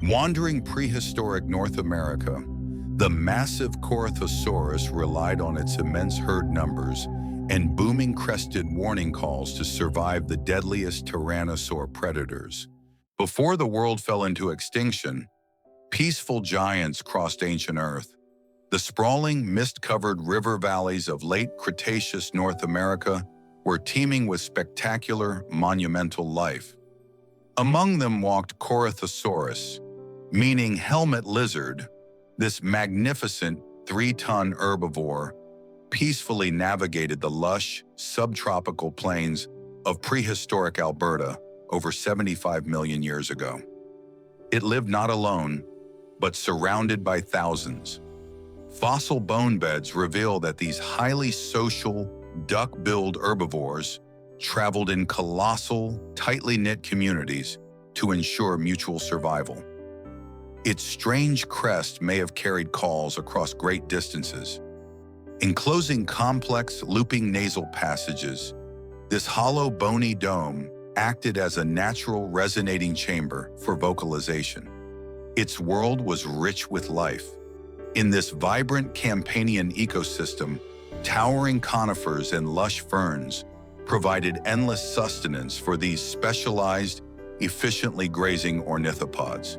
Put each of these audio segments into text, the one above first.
Wandering prehistoric North America, the massive Corythosaurus relied on its immense herd numbers and booming crested warning calls to survive the deadliest tyrannosaur predators. Before the world fell into extinction, peaceful giants crossed ancient Earth. The sprawling, mist-covered river valleys of late Cretaceous North America were teeming with spectacular, monumental life. Among them walked Corythosaurus, meaning helmet lizard. This magnificent 3-ton herbivore peacefully navigated the lush, subtropical plains of prehistoric Alberta over 75 million years ago. It lived not alone, but surrounded by thousands. Fossil bone beds reveal that these highly social, duck-billed herbivores traveled in colossal, tightly knit communities to ensure mutual survival. Its strange crest may have carried calls across great distances. Enclosing complex, looping nasal passages, this hollow, bony dome acted as a natural resonating chamber for vocalization. Its world was rich with life. In this vibrant Campanian ecosystem, towering conifers and lush ferns provided endless sustenance for these specialized, efficiently grazing ornithopods.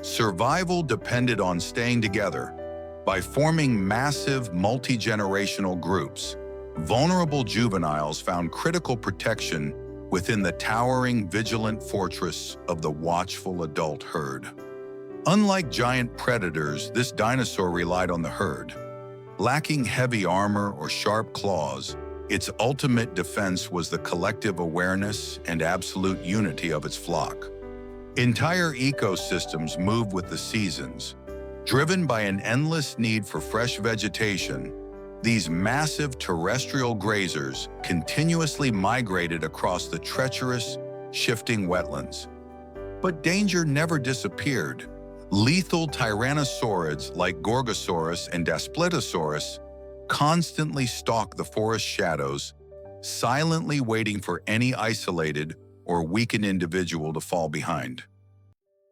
Survival depended on staying together. By forming massive, multi-generational groups, vulnerable juveniles found critical protection within the towering, vigilant fortress of the watchful adult herd. Unlike giant predators, this dinosaur relied on the herd. Lacking heavy armor or sharp claws, its ultimate defense was the collective awareness and absolute unity of its flock. Entire ecosystems move with the seasons. Driven by an endless need for fresh vegetation, these massive terrestrial grazers continuously migrated across the treacherous, shifting wetlands. But danger never disappeared. Lethal tyrannosaurids like Gorgosaurus and Daspletosaurus constantly stalk the forest shadows, silently waiting for any isolated or weakened individual to fall behind.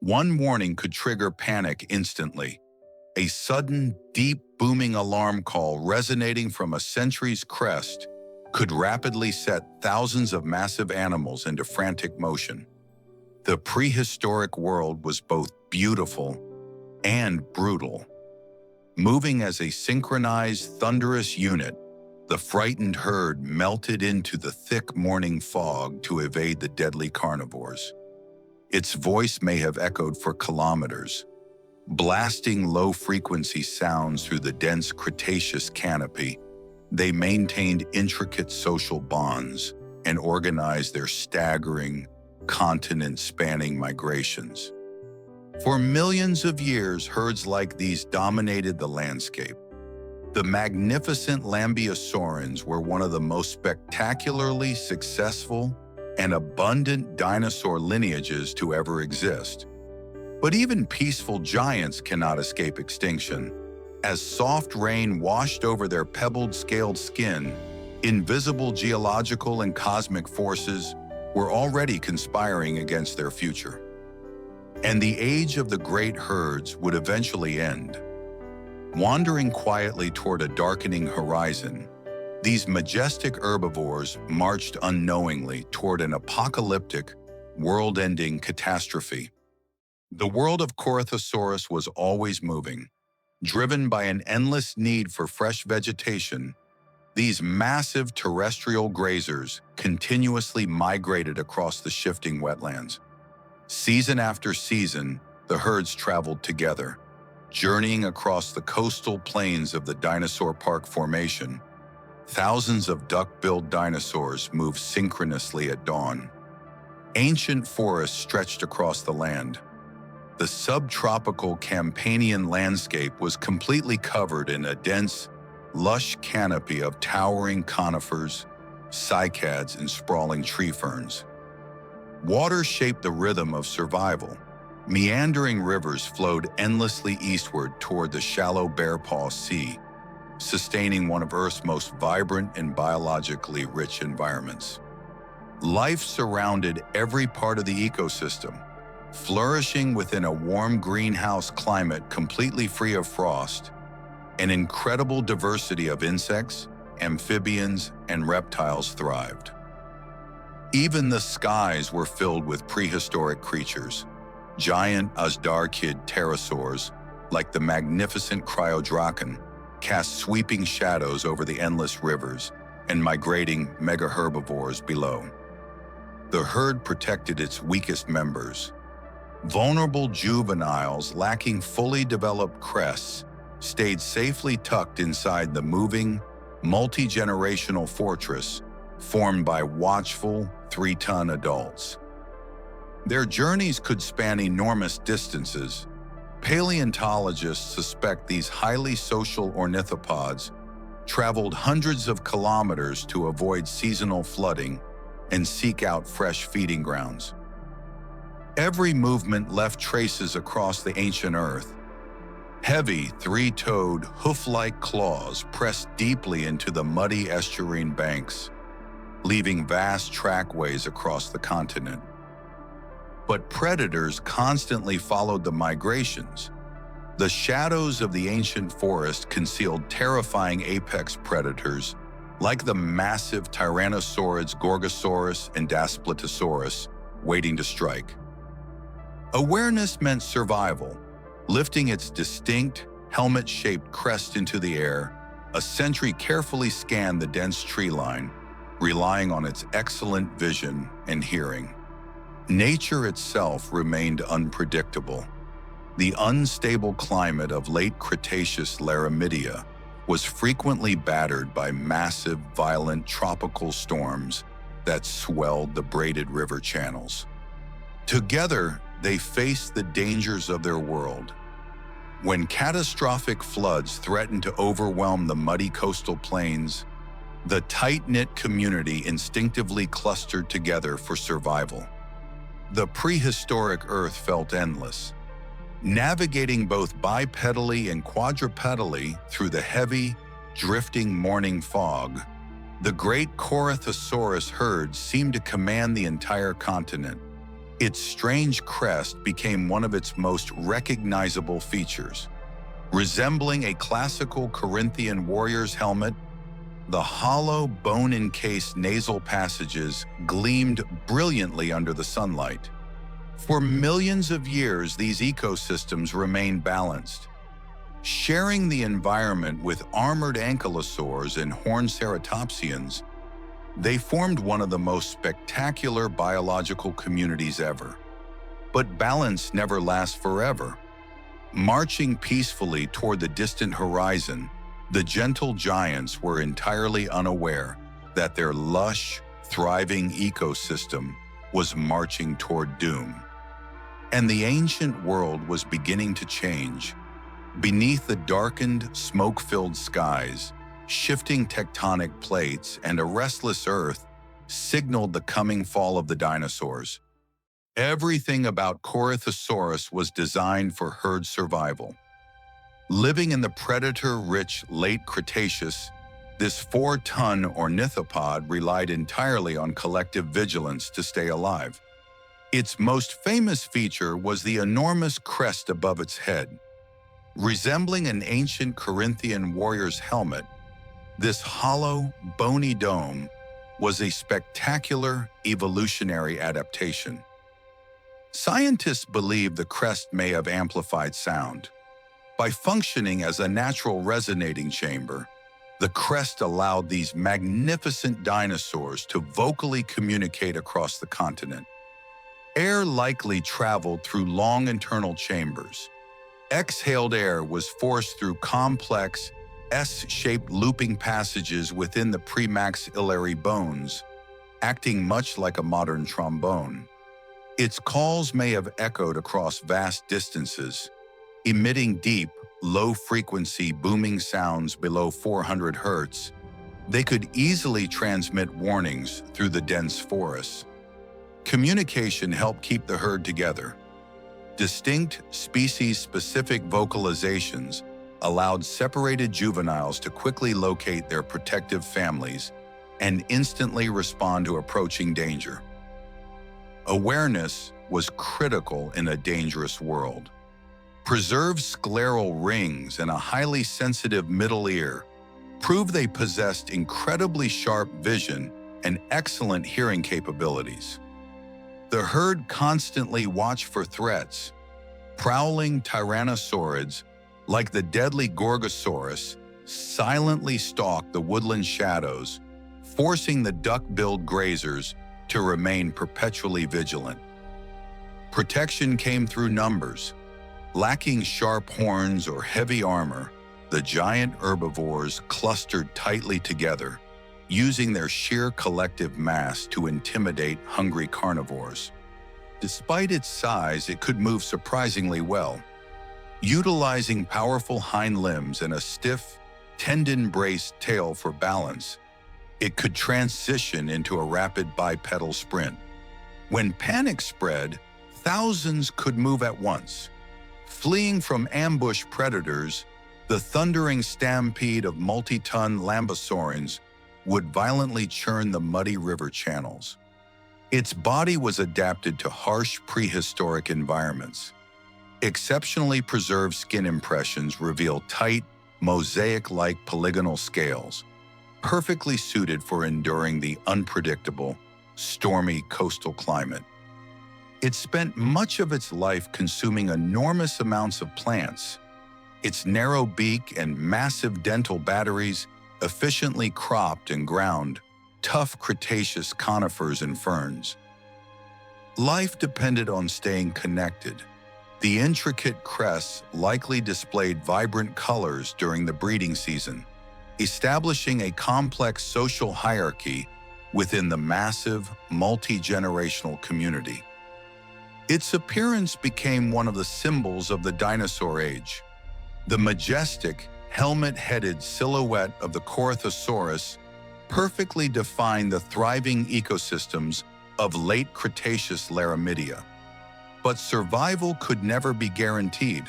One warning could trigger panic instantly. A sudden, deep, booming alarm call resonating from a century's crest could rapidly set thousands of massive animals into frantic motion. The prehistoric world was both beautiful and brutal. Moving as a synchronized, thunderous unit, the frightened herd melted into the thick morning fog to evade the deadly carnivores. Its voice may have echoed for kilometers, blasting low-frequency sounds through the dense Cretaceous canopy. They maintained intricate social bonds and organized their staggering, continent-spanning migrations. For millions of years, herds like these dominated the landscape. The magnificent Lambeosaurines were one of the most spectacularly successful and abundant dinosaur lineages to ever exist. But even peaceful giants cannot escape extinction. As soft rain washed over their pebbled, scaled skin, invisible geological and cosmic forces were already conspiring against their future. And the age of the great herds would eventually end. Wandering quietly toward a darkening horizon, these majestic herbivores marched unknowingly toward an apocalyptic, world-ending catastrophe. The world of Corythosaurus was always moving. Driven by an endless need for fresh vegetation, these massive terrestrial grazers continuously migrated across the shifting wetlands. Season after season, the herds traveled together, journeying across the coastal plains of the Dinosaur Park Formation. Thousands of duck-billed dinosaurs moved synchronously at dawn. Ancient forests stretched across the land. The subtropical Campanian landscape was completely covered in a dense, lush canopy of towering conifers, cycads, and sprawling tree ferns. Water shaped the rhythm of survival. Meandering rivers flowed endlessly eastward toward the shallow Bear Paw Sea, sustaining one of Earth's most vibrant and biologically rich environments. Life surrounded every part of the ecosystem. flourishing within a warm greenhouse climate completely free of frost. An incredible diversity of insects, amphibians, and reptiles thrived. Even the skies were filled with prehistoric creatures. Giant Azhdarchid pterosaurs, like the magnificent Cryodrachen, cast sweeping shadows over the endless rivers and migrating mega-herbivores below. The herd protected its weakest members. Vulnerable juveniles lacking fully developed crests stayed safely tucked inside the moving, multi-generational fortress formed by watchful, 3-ton adults. Their journeys could span enormous distances. Paleontologists suspect these highly social ornithopods traveled hundreds of kilometers to avoid seasonal flooding and seek out fresh feeding grounds. Every movement left traces across the ancient earth. Heavy, 3-toed, hoof-like claws pressed deeply into the muddy estuarine banks, leaving vast trackways across the continent. But predators constantly followed the migrations. The shadows of the ancient forest concealed terrifying apex predators like the massive tyrannosaurids Corythosaurus and Daspletosaurus, waiting to strike. Awareness meant survival. Lifting its distinct, helmet-shaped crest into the air, a sentry carefully scanned the dense tree line, relying on its excellent vision and hearing. Nature itself remained unpredictable. The unstable climate of late Cretaceous Laramidia was frequently battered by massive, violent tropical storms that swelled the braided river channels. Together, they faced the dangers of their world. When catastrophic floods threatened to overwhelm the muddy coastal plains, the tight-knit community instinctively clustered together for survival. The prehistoric Earth felt endless. Navigating both bipedally and quadrupedally through the heavy, drifting morning fog, the great Corythosaurus herd seemed to command the entire continent. Its strange crest became one of its most recognizable features. Resembling a classical Corinthian warrior's helmet, the hollow, bone-encased nasal passages gleamed brilliantly under the sunlight. For millions of years, these ecosystems remained balanced. Sharing the environment with armored ankylosaurs and horned ceratopsians, they formed one of the most spectacular biological communities ever. But balance never lasts forever. Marching peacefully toward the distant horizon, the gentle giants were entirely unaware that their lush, thriving ecosystem was marching toward doom. And the ancient world was beginning to change. Beneath the darkened, smoke-filled skies, shifting tectonic plates and a restless earth signaled the coming fall of the dinosaurs. Everything about Corythosaurus was designed for herd survival. Living in the predator-rich late Cretaceous, this 4-ton ornithopod relied entirely on collective vigilance to stay alive. Its most famous feature was the enormous crest above its head. Resembling an ancient Corinthian warrior's helmet, this hollow, bony dome was a spectacular evolutionary adaptation. Scientists believe the crest may have amplified sound. By functioning as a natural resonating chamber, the crest allowed these magnificent dinosaurs to vocally communicate across the continent. Air likely traveled through long internal chambers. Exhaled air was forced through complex, S-shaped looping passages within the premaxillary bones, acting much like a modern trombone. Its calls may have echoed across vast distances, emitting deep, low-frequency booming sounds below 400 Hz. They could easily transmit warnings through the dense forests. Communication helped keep the herd together. Distinct, species-specific vocalizations allowed separated juveniles to quickly locate their protective families and instantly respond to approaching danger. Awareness, was critical in a dangerous world. Preserved scleral rings and a highly sensitive middle ear prove they possessed incredibly sharp vision and excellent hearing capabilities. The herd constantly watched for threats. Prowling tyrannosaurids, like the deadly Corythosaurus, silently stalked the woodland shadows, forcing the duck-billed grazers to remain perpetually vigilant. Protection came through numbers. Lacking sharp horns or heavy armor, the giant herbivores clustered tightly together, using their sheer collective mass to intimidate hungry carnivores. Despite its size, it could move surprisingly well. Utilizing powerful hind limbs and a stiff, tendon-braced tail for balance, it could transition into a rapid bipedal sprint. When panic spread, thousands could move at once. Fleeing from ambush predators, the thundering stampede of multi-ton lambeosaurines would violently churn the muddy river channels. Its body was adapted to harsh prehistoric environments. Exceptionally preserved skin impressions reveal tight, mosaic-like polygonal scales, perfectly suited for enduring the unpredictable, stormy coastal climate. It spent much of its life consuming enormous amounts of plants. Its narrow beak and massive dental batteries efficiently cropped and ground tough Cretaceous conifers and ferns. Life depended on staying connected. The intricate crests likely displayed vibrant colors during the breeding season, establishing a complex social hierarchy within the massive, multi-generational community. Its appearance became one of the symbols of the dinosaur age. The majestic, helmet-headed silhouette of the Corythosaurus perfectly defined the thriving ecosystems of late Cretaceous Laramidia. But survival could never be guaranteed.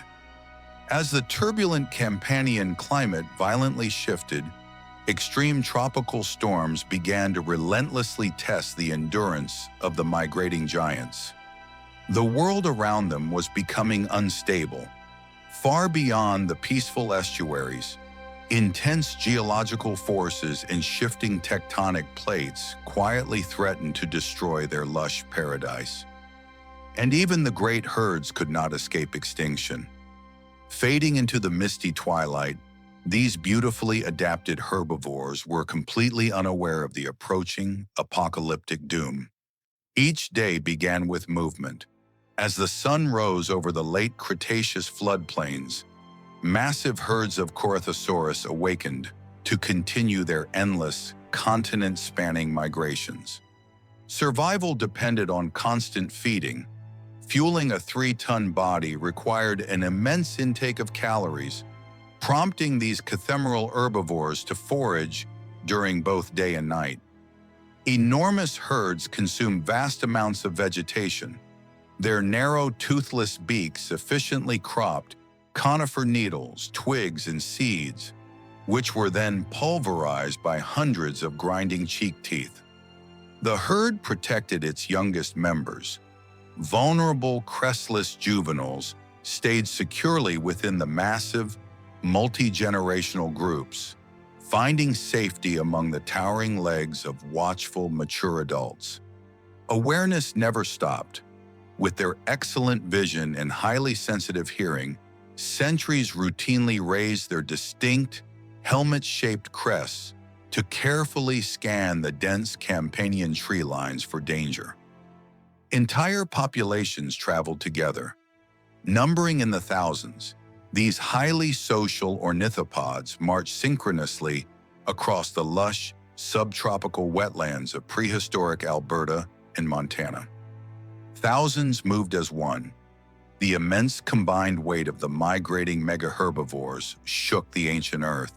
As the turbulent Campanian climate violently shifted, extreme tropical storms began to relentlessly test the endurance of the migrating giants. The world around them was becoming unstable. Far beyond the peaceful estuaries, intense geological forces and shifting tectonic plates quietly threatened to destroy their lush paradise. And even the great herds could not escape extinction. Fading into the misty twilight, these beautifully adapted herbivores were completely unaware of the approaching apocalyptic doom. Each day began with movement. As the sun rose over the late Cretaceous floodplains, massive herds of Corythosaurus awakened to continue their endless, continent-spanning migrations. Survival depended on constant feeding. Fueling a 3-ton body required an immense intake of calories, prompting these cathemeral herbivores to forage during both day and night. Enormous herds consume vast amounts of vegetation. Their narrow, toothless beaks efficiently cropped conifer needles, twigs, and seeds, which were then pulverized by hundreds of grinding cheek teeth. The herd protected its youngest members. Vulnerable, crestless juveniles stayed securely within the massive, multi-generational groups, finding safety among the towering legs of watchful, mature adults. Awareness never stopped. With their excellent vision and highly sensitive hearing, sentries routinely raised their distinct, helmet-shaped crests to carefully scan the dense Campanian tree lines for danger. Entire populations traveled together. Numbering in the thousands, these highly social ornithopods marched synchronously across the lush, subtropical wetlands of prehistoric Alberta and Montana. Thousands moved as one. The immense combined weight of the migrating megaherbivores shook the ancient earth,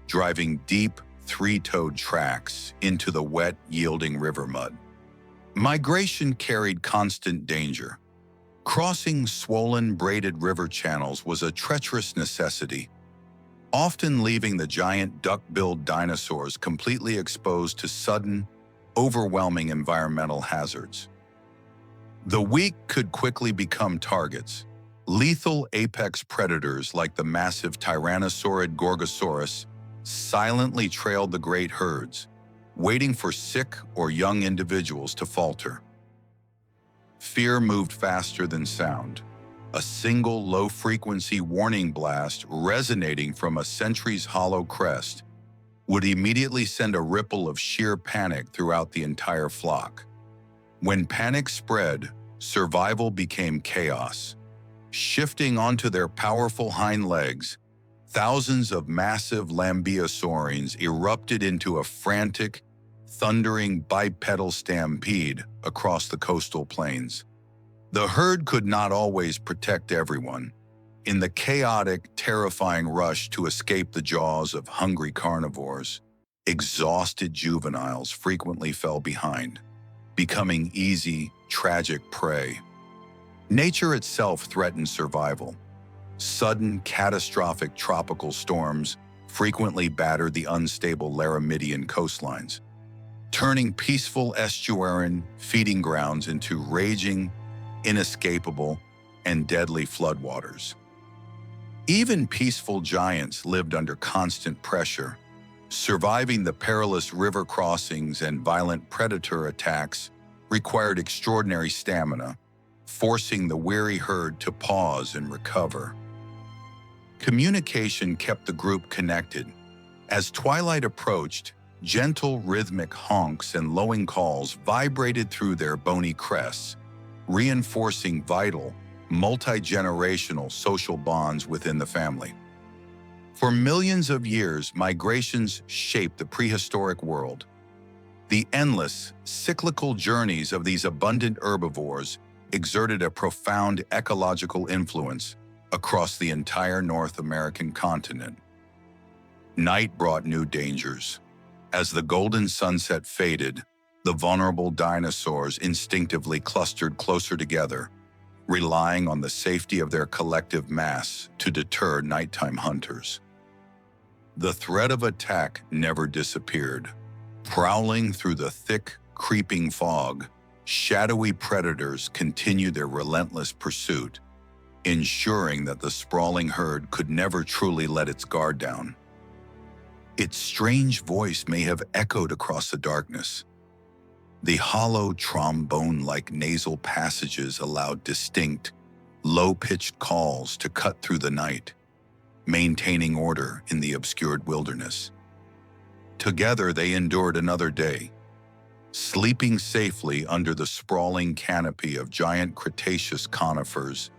driving deep, 3-toed tracks into the wet, yielding river mud. Migration carried constant danger. Crossing swollen, braided river channels was a treacherous necessity, often leaving the giant duck-billed dinosaurs completely exposed to sudden, overwhelming environmental hazards. The weak could quickly become targets. Lethal apex predators like the massive tyrannosaurid Gorgosaurus silently trailed the great herds, waiting for sick or young individuals to falter. Fear moved faster than sound. A single low-frequency warning blast resonating from a centuries-hollow crest would immediately send a ripple of sheer panic throughout the entire flock. When panic spread, survival became chaos. Shifting onto their powerful hind legs, thousands of massive lambeosaurines erupted into a frantic, thundering bipedal stampede across the coastal plains. The herd could not always protect everyone. In the chaotic, terrifying rush to escape the jaws of hungry carnivores, exhausted juveniles frequently fell behind, becoming easy, tragic prey. Nature itself threatened survival. Sudden, catastrophic tropical storms frequently battered the unstable Laramidian coastlines, turning peaceful estuarine feeding grounds into raging, inescapable, and deadly floodwaters. Even peaceful giants lived under constant pressure, surviving the perilous river crossings and violent predator attacks required extraordinary stamina, forcing the weary herd to pause and recover. Communication kept the group connected. As twilight approached, gentle rhythmic honks and lowing calls vibrated through their bony crests, reinforcing vital, multi-generational social bonds within the family. For millions of years, migrations shaped the prehistoric world. The endless, cyclical journeys of these abundant herbivores exerted a profound ecological influence across the entire North American continent. Night brought new dangers. As the golden sunset faded, the vulnerable dinosaurs instinctively clustered closer together, relying on the safety of their collective mass to deter nighttime hunters. The threat of attack never disappeared. Prowling through the thick, creeping fog, shadowy predators continued their relentless pursuit, ensuring that the sprawling herd could never truly let its guard down. Its strange voice may have echoed across the darkness. The hollow, trombone-like nasal passages allowed distinct, low-pitched calls to cut through the night, maintaining order in the obscured wilderness. Together they endured another day, sleeping safely under the sprawling canopy of giant Cretaceous conifers.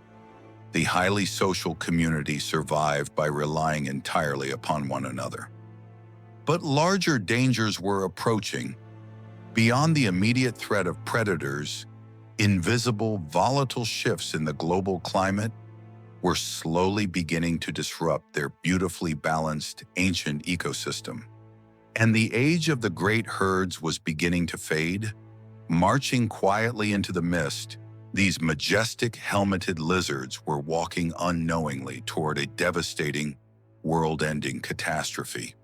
The highly social community survived by relying entirely upon one another. But larger dangers were approaching. Beyond the immediate threat of predators, invisible, volatile shifts in the global climate were slowly beginning to disrupt their beautifully balanced ancient ecosystem. And the age of the great herds was beginning to fade. Marching quietly into the mist, these majestic helmeted lizards were walking unknowingly toward a devastating, world-ending catastrophe.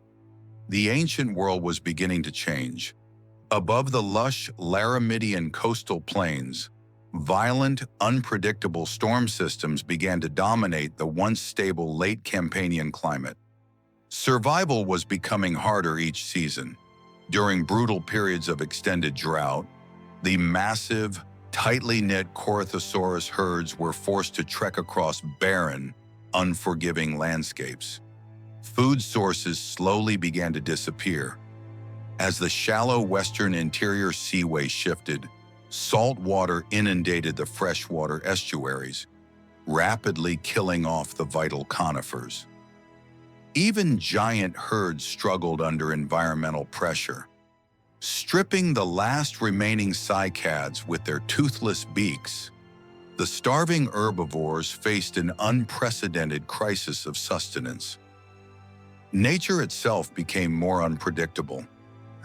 The ancient world was beginning to change. Above the lush Laramidian coastal plains, violent, unpredictable storm systems began to dominate the once stable late Campanian climate. Survival was becoming harder each season. During brutal periods of extended drought, the massive, tightly knit Corythosaurus herds were forced to trek across barren, unforgiving landscapes. Food sources slowly began to disappear. As the shallow western interior seaway shifted, salt water inundated the freshwater estuaries, rapidly killing off the vital conifers. Even giant herds struggled under environmental pressure. Stripping the last remaining cycads with their toothless beaks, the starving herbivores faced an unprecedented crisis of sustenance. Nature itself became more unpredictable.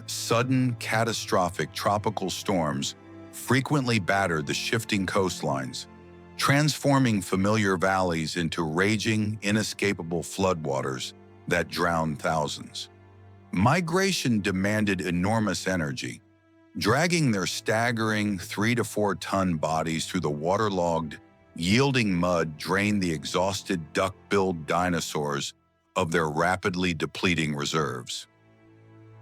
Sudden, catastrophic tropical storms frequently battered the shifting coastlines, transforming familiar valleys into raging, inescapable floodwaters that drowned thousands. Migration demanded enormous energy. dragging their staggering 3 to 4 ton bodies through the waterlogged, yielding mud drained the exhausted duck-billed dinosaurs of their rapidly depleting reserves.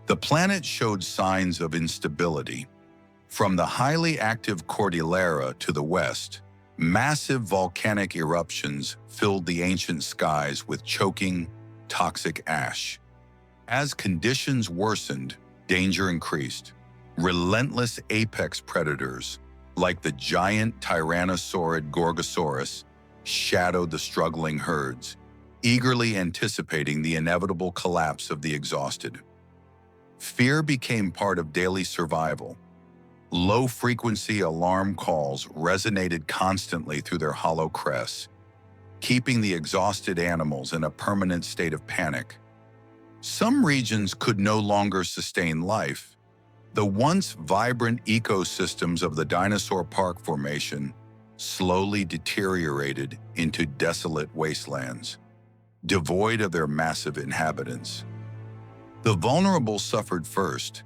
The planet showed signs of instability. From the highly active Cordillera to the west, massive volcanic eruptions filled the ancient skies with choking, toxic ash. As conditions worsened, danger increased. Relentless apex predators, like the giant tyrannosaurid Gorgosaurus, shadowed the struggling herds, eagerly anticipating the inevitable collapse of the exhausted. Fear became part of daily survival. Low-frequency alarm calls resonated constantly through their hollow crests, keeping the exhausted animals in a permanent state of panic. Some regions could no longer sustain life. The once vibrant ecosystems of the dinosaur park formation slowly deteriorated into desolate wastelands, devoid of their massive inhabitants. The vulnerable suffered first.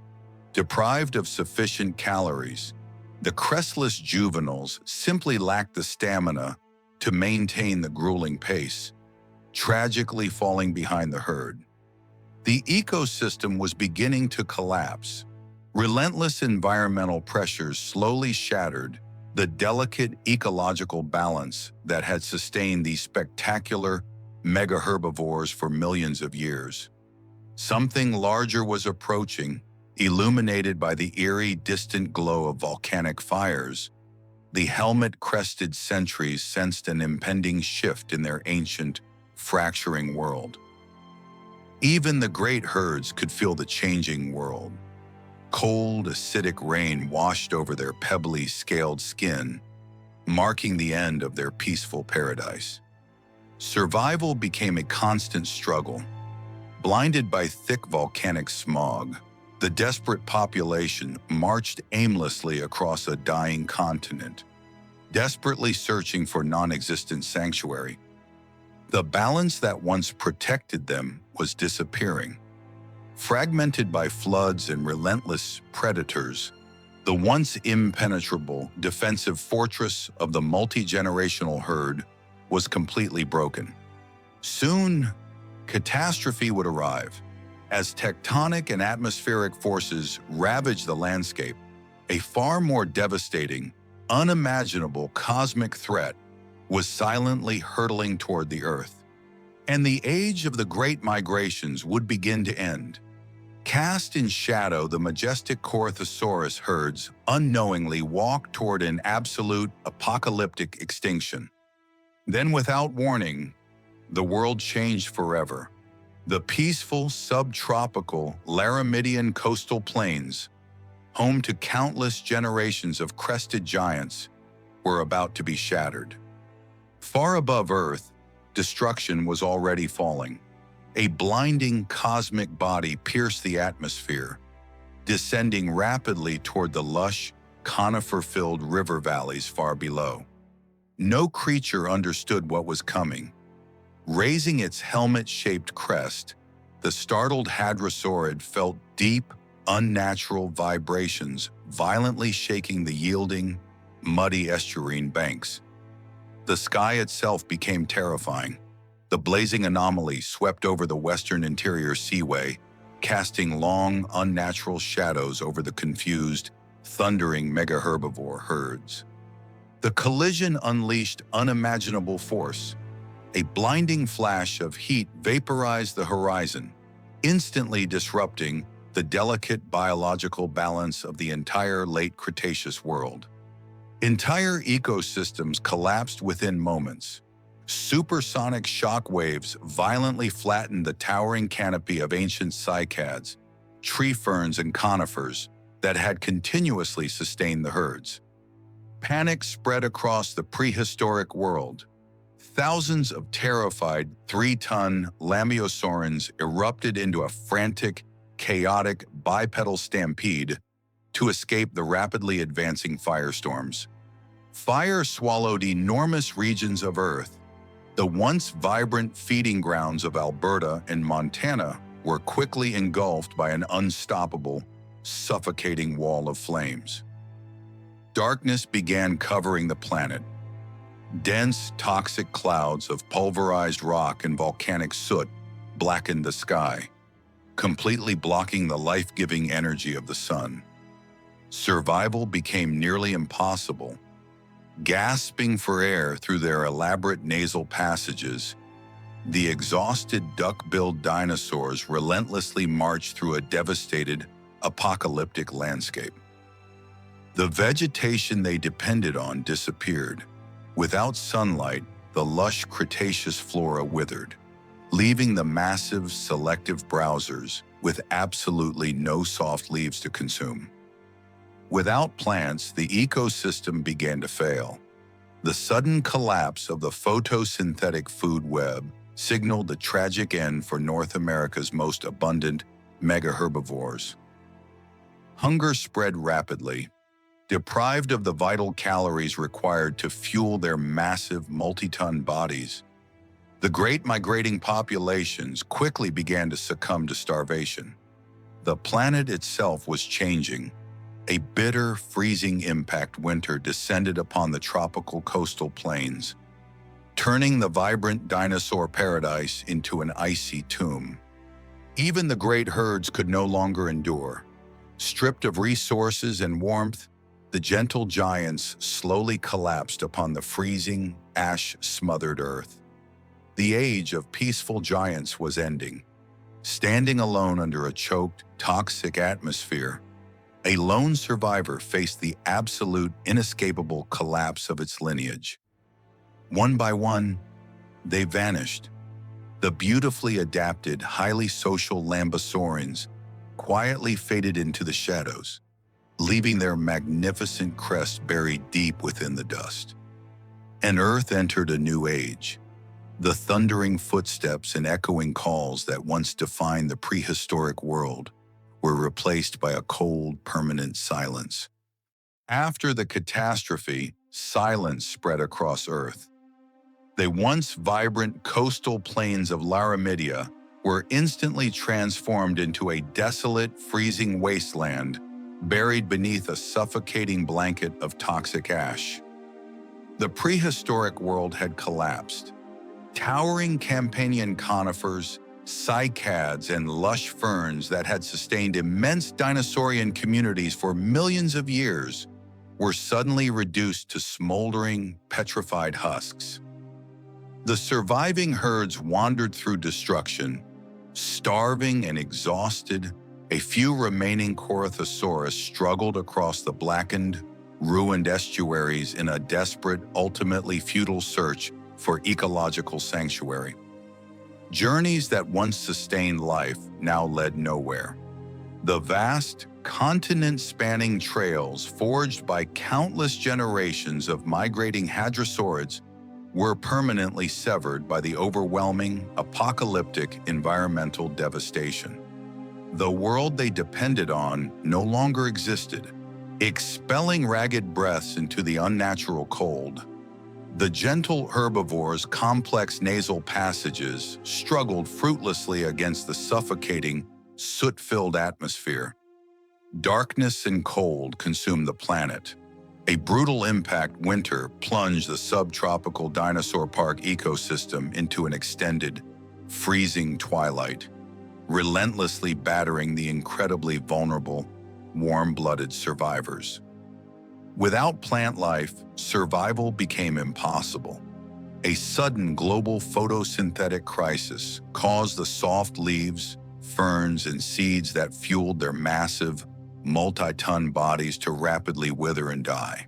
Deprived of sufficient calories, the crestless juveniles simply lacked the stamina to maintain the grueling pace, tragically falling behind the herd. The ecosystem was beginning to collapse. Relentless environmental pressures slowly shattered the delicate ecological balance that had sustained these spectacular mega-herbivores for millions of years. Something larger was approaching, illuminated by the eerie, distant glow of volcanic fires. The helmet-crested sentries sensed an impending shift in their ancient, fracturing world. Even the great herds could feel the changing world. Cold, acidic rain washed over their pebbly, scaled skin, marking the end of their peaceful paradise. Survival became a constant struggle. Blinded by thick volcanic smog, the desperate population marched aimlessly across a dying continent, desperately searching for non-existent sanctuary. The balance that once protected them was disappearing. Fragmented by floods and relentless predators, the once impenetrable defensive fortress of the multi-generational herd was completely broken. Soon, catastrophe would arrive. As tectonic and atmospheric forces ravaged the landscape, a far more devastating, unimaginable cosmic threat was silently hurtling toward the Earth. And the age of the great migrations would begin to end. Cast in shadow, the majestic Corythosaurus herds unknowingly walked toward an absolute apocalyptic extinction. Then, without warning, the world changed forever. The peaceful, subtropical Laramidian coastal plains, home to countless generations of crested giants, were about to be shattered. Far above Earth, destruction was already falling. A blinding cosmic body pierced the atmosphere, descending rapidly toward the lush, conifer-filled river valleys far below. No creature understood what was coming. Raising its helmet-shaped crest, the startled hadrosaurid felt deep, unnatural vibrations violently shaking the yielding, muddy estuarine banks. The sky itself became terrifying. The blazing anomaly swept over the western interior seaway, casting long, unnatural shadows over the confused, thundering mega-herbivore herds. The collision unleashed unimaginable force. A blinding flash of heat vaporized the horizon, instantly disrupting the delicate biological balance of the entire late Cretaceous world. Entire ecosystems collapsed within moments. Supersonic shock waves violently flattened the towering canopy of ancient cycads, tree ferns and conifers that had continuously sustained the herds. Panic spread across the prehistoric world. Thousands of terrified 3-ton lamiosaurines erupted into a frantic, chaotic bipedal stampede to escape the rapidly advancing firestorms. Fire swallowed enormous regions of Earth. The once vibrant feeding grounds of Alberta and Montana were quickly engulfed by an unstoppable, suffocating wall of flames. Darkness began covering the planet. Dense, toxic clouds of pulverized rock and volcanic soot blackened the sky, completely blocking the life-giving energy of the sun. Survival became nearly impossible. Gasping for air through their elaborate nasal passages, the exhausted duck-billed dinosaurs relentlessly marched through a devastated, apocalyptic landscape. The vegetation they depended on disappeared. Without sunlight, the lush Cretaceous flora withered, leaving the massive, selective browsers with absolutely no soft leaves to consume. Without plants, the ecosystem began to fail. The sudden collapse of the photosynthetic food web signaled the tragic end for North America's most abundant megaherbivores. Hunger spread rapidly. Deprived of the vital calories required to fuel their massive multi-ton bodies, the great migrating populations quickly began to succumb to starvation. The planet itself was changing. A bitter, freezing impact winter descended upon the tropical coastal plains, turning the vibrant dinosaur paradise into an icy tomb. Even the great herds could no longer endure. Stripped of resources and warmth, the gentle giants slowly collapsed upon the freezing, ash-smothered earth. The age of peaceful giants was ending. Standing alone under a choked, toxic atmosphere, a lone survivor faced the absolute, inescapable collapse of its lineage. One by one, they vanished. The beautifully adapted, highly social Lambesaurians quietly faded into the shadows, leaving their magnificent crest buried deep within the dust. And Earth entered a new age. The thundering footsteps and echoing calls that once defined the prehistoric world were replaced by a cold, permanent silence. After the catastrophe, silence spread across Earth. The once vibrant coastal plains of Laramidia were instantly transformed into a desolate, freezing wasteland buried beneath a suffocating blanket of toxic ash. The prehistoric world had collapsed. Towering Campanian conifers, cycads, and lush ferns that had sustained immense dinosaurian communities for millions of years were suddenly reduced to smoldering, petrified husks. The surviving herds wandered through destruction, starving and exhausted. A few remaining Corythosaurus struggled across the blackened, ruined estuaries in a desperate, ultimately futile search for ecological sanctuary. Journeys that once sustained life now led nowhere. The vast, continent-spanning trails forged by countless generations of migrating hadrosaurids were permanently severed by the overwhelming, apocalyptic environmental devastation. The world they depended on no longer existed, expelling ragged breaths into the unnatural cold. The gentle herbivores' complex nasal passages struggled fruitlessly against the suffocating, soot-filled atmosphere. Darkness and cold consumed the planet. A brutal impact winter plunged the subtropical dinosaur park ecosystem into an extended, freezing twilight, relentlessly battering the incredibly vulnerable, warm-blooded survivors. Without plant life, survival became impossible. A sudden global photosynthetic crisis caused the soft leaves, ferns, and seeds that fueled their massive, multi-ton bodies to rapidly wither and die.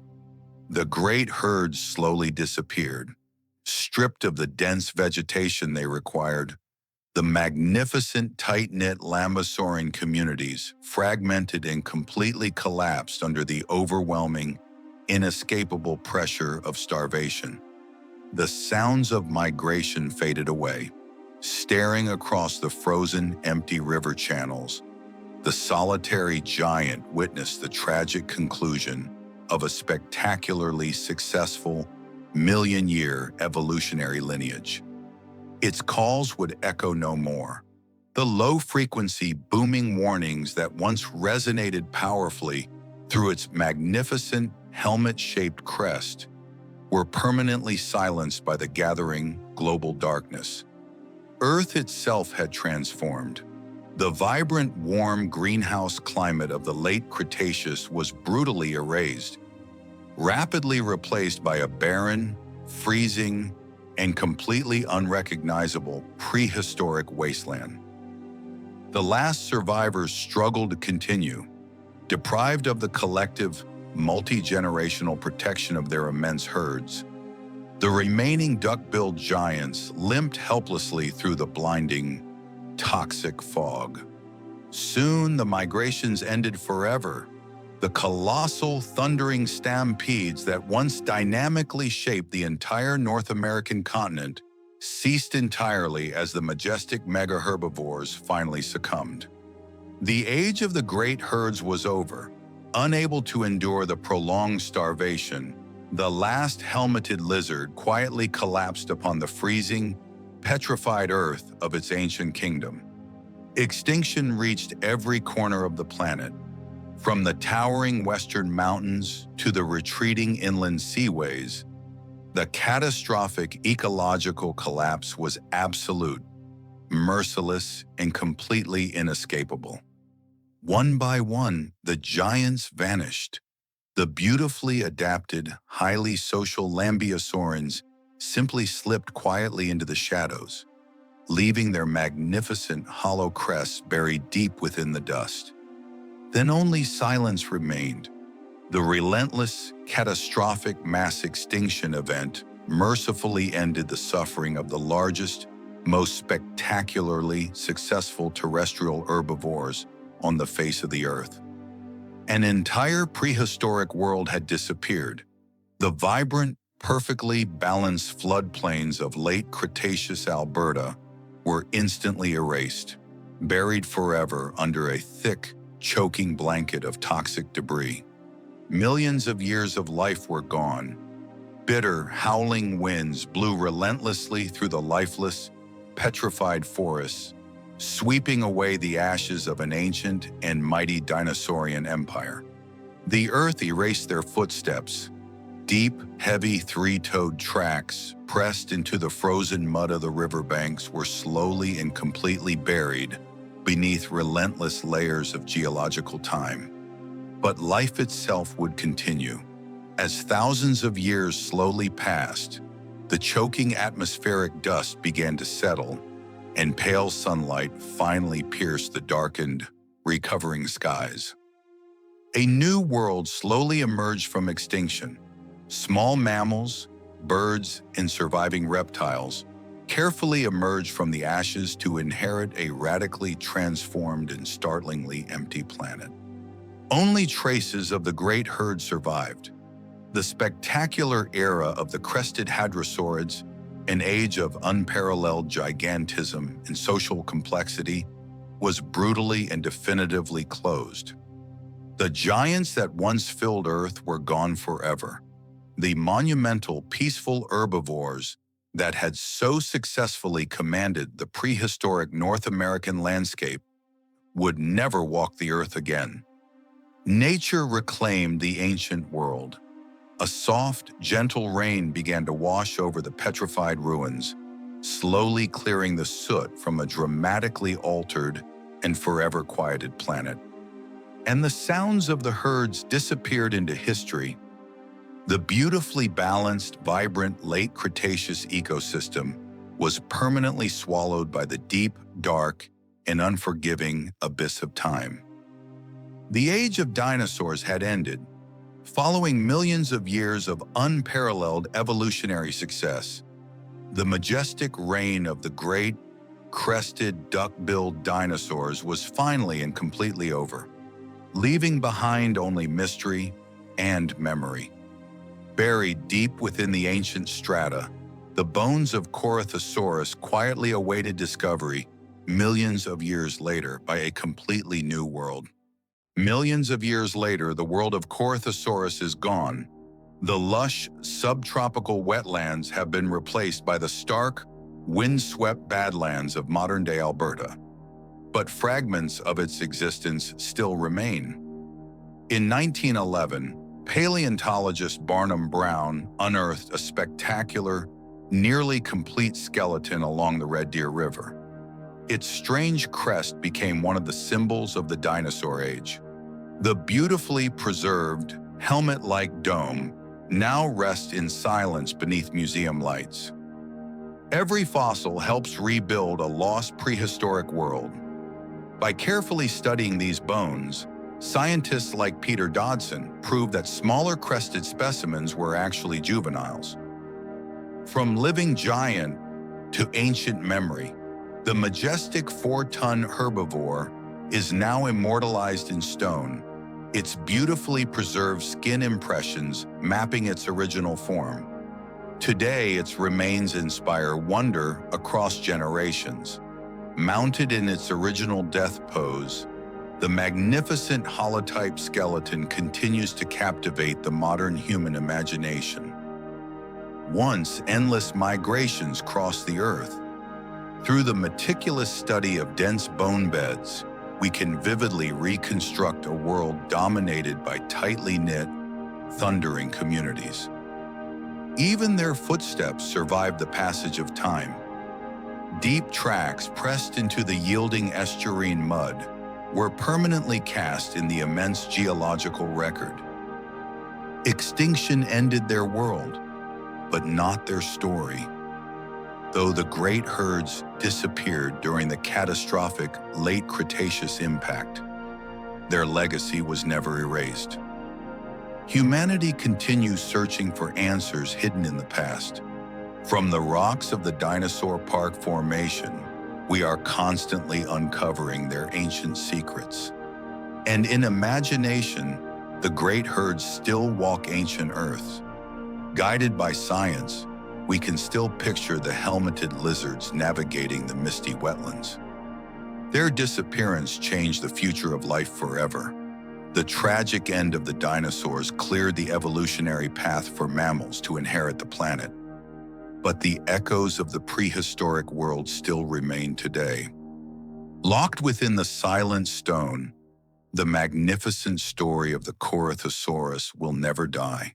The great herds slowly disappeared, stripped of the dense vegetation they required. The magnificent, tight-knit Lambesaurian communities fragmented and completely collapsed under the overwhelming, inescapable pressure of starvation. The sounds of migration faded away. Staring across the frozen, empty river channels, the solitary giant witnessed the tragic conclusion of a spectacularly successful, million-year evolutionary lineage. Its calls would echo no more. The low-frequency booming warnings that once resonated powerfully through its magnificent helmet-shaped crest were permanently silenced by the gathering global darkness. Earth itself had transformed. The vibrant, warm greenhouse climate of the late Cretaceous was brutally erased, rapidly replaced by a barren, freezing, and completely unrecognizable prehistoric wasteland. The last survivors struggled to continue, deprived of the collective, multi-generational protection of their immense herds. The remaining duck-billed giants limped helplessly through the blinding, toxic fog. Soon the migrations ended forever. The colossal, thundering stampedes that once dynamically shaped the entire North American continent ceased entirely as the majestic mega-herbivores finally succumbed. The age of the great herds was over. Unable to endure the prolonged starvation, the last helmeted lizard quietly collapsed upon the freezing, petrified earth of its ancient kingdom. Extinction reached every corner of the planet, from the towering western mountains to the retreating inland seaways. The catastrophic ecological collapse was absolute, merciless, and completely inescapable. One by one, the giants vanished. The beautifully adapted, highly social lambeosaurines simply slipped quietly into the shadows, leaving their magnificent hollow crests buried deep within the dust. Then only silence remained. The relentless, catastrophic mass extinction event mercifully ended the suffering of the largest, most spectacularly successful terrestrial herbivores on the face of the earth. An entire prehistoric world had disappeared. The vibrant, perfectly balanced floodplains of late Cretaceous Alberta were instantly erased, buried forever under a thick, choking blanket of toxic debris. Millions of years of life were gone. Bitter, howling winds blew relentlessly through the lifeless, petrified forests, sweeping away the ashes of an ancient and mighty dinosaurian empire. The earth erased their footsteps. Deep, heavy three-toed tracks pressed into the frozen mud of the riverbanks were slowly and completely buried beneath relentless layers of geological time. But life itself would continue. As thousands of years slowly passed, the choking atmospheric dust began to settle, and pale sunlight finally pierced the darkened, recovering skies. A new world slowly emerged from extinction. Small mammals, birds, and surviving reptiles carefully emerged from the ashes to inherit a radically transformed and startlingly empty planet. Only traces of the great herd survived. The spectacular era of the crested hadrosaurids, an age of unparalleled gigantism and social complexity, was brutally and definitively closed. The giants that once filled Earth were gone forever. The monumental, peaceful herbivores that had so successfully commanded the prehistoric North American landscape would never walk the earth again. Nature reclaimed the ancient world. A soft, gentle rain began to wash over the petrified ruins, slowly clearing the soot from a dramatically altered and forever quieted planet. And the sounds of the herds disappeared into history. The beautifully balanced, vibrant late Cretaceous ecosystem was permanently swallowed by the deep, dark, and unforgiving abyss of time. The age of dinosaurs had ended. Following millions of years of unparalleled evolutionary success, the majestic reign of the great, crested, duck-billed dinosaurs was finally and completely over, leaving behind only mystery and memory. Buried deep within the ancient strata, the bones of Corythosaurus quietly awaited discovery millions of years later by a completely new world. Millions of years later, the world of Corythosaurus is gone. The lush, subtropical wetlands have been replaced by the stark, windswept badlands of modern-day Alberta. but fragments of its existence still remain. In 1911, paleontologist Barnum Brown unearthed a spectacular, nearly complete skeleton along the Red Deer River. Its strange crest became one of the symbols of the dinosaur age. The beautifully preserved, helmet-like dome now rests in silence beneath museum lights. Every fossil helps rebuild a lost prehistoric world. By carefully studying these bones, scientists like Peter Dodson proved that smaller crested specimens were actually juveniles. From living giant to ancient memory, the majestic 4-ton herbivore is now immortalized in stone, its beautifully preserved skin impressions mapping its original form. Today, its remains inspire wonder across generations. Mounted in its original death pose, the magnificent holotype skeleton continues to captivate the modern human imagination. Once endless migrations crossed the Earth. Through the meticulous study of dense bone beds, we can vividly reconstruct a world dominated by tightly knit, thundering communities. Even their footsteps survived the passage of time. Deep tracks pressed into the yielding estuarine mud were permanently cast in the immense geological record. Extinction ended their world, but not their story. Though the great herds disappeared during the catastrophic late Cretaceous impact, their legacy was never erased. Humanity continues searching for answers hidden in the past. From the rocks of the Dinosaur Park Formation, we are constantly uncovering their ancient secrets. And in imagination, the great herds still walk ancient Earths. Guided by science, we can still picture the helmeted lizards navigating the misty wetlands. Their disappearance changed the future of life forever. The tragic end of the dinosaurs cleared the evolutionary path for mammals to inherit the planet. But the echoes of the prehistoric world still remain today. Locked within the silent stone, the magnificent story of the Corythosaurus will never die.